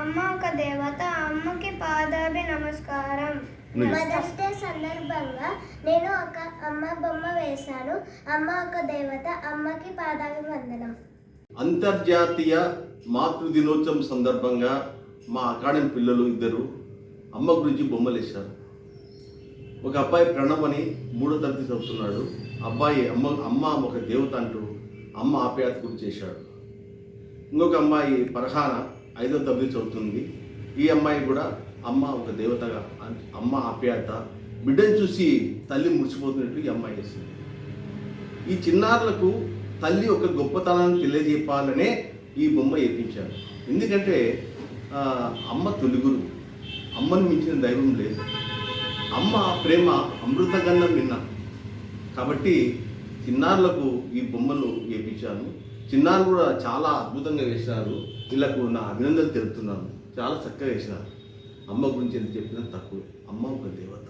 అమ్మ ఒక దేవత, అమ్మకి పాదాభి నమస్కారం. మదర్స్ డే సందర్భంగా నేను ఒక అమ్మ బొమ్మ వేశాను. అమ్మ ఒక దేవత, అమ్మకి పాదాభివందనం. అంతర్జాతీయ మాతృ దినోత్సవం సందర్భంగా మా అకాడమీ పిల్లలు ఇద్దరు అమ్మ గురించి బొమ్మలు వేశారు. ఒక అబ్బాయి ప్రణవ్ అని 3వ తరగతి చదువుతున్నాడు. అబ్బాయి అమ్మ ఒక దేవత అంటూ అమ్మ ఆప్యాయత గురించి చేశాడు. ఇంకొక అమ్మాయి పరహాన 5వ తరగతి చదువుతుంది. ఈ అమ్మాయి కూడా అమ్మ ఒక దేవతగా, అమ్మ ఆప్యాయత, బిడ్డను చూసి తల్లి మురిసిపోతున్నట్టు ఈ అమ్మాయి చేస్తుంది. ఈ చిన్నారులకు తల్లి ఒక గొప్పతనాన్ని తెలియజెప్పాలనే ఈ బొమ్మ వేయించారు. ఎందుకంటే అమ్మ తొలిగురు, అమ్మను మించిన దైవం లేదు. అమ్మ ప్రేమ అమృతగంధం విన్నా. కాబట్టి చిన్నారులకు ఈ బొమ్మలు వేయించాను. చిన్నారులు కూడా చాలా అద్భుతంగా వేసినారు. వీళ్ళకు నా అభినందనలు తెలుపుతున్నాను. చాలా చక్కగా వేసినారు. అమ్మ గురించి ఎంత చెప్పినా తక్కువ. అమ్మ ఒక దేవత.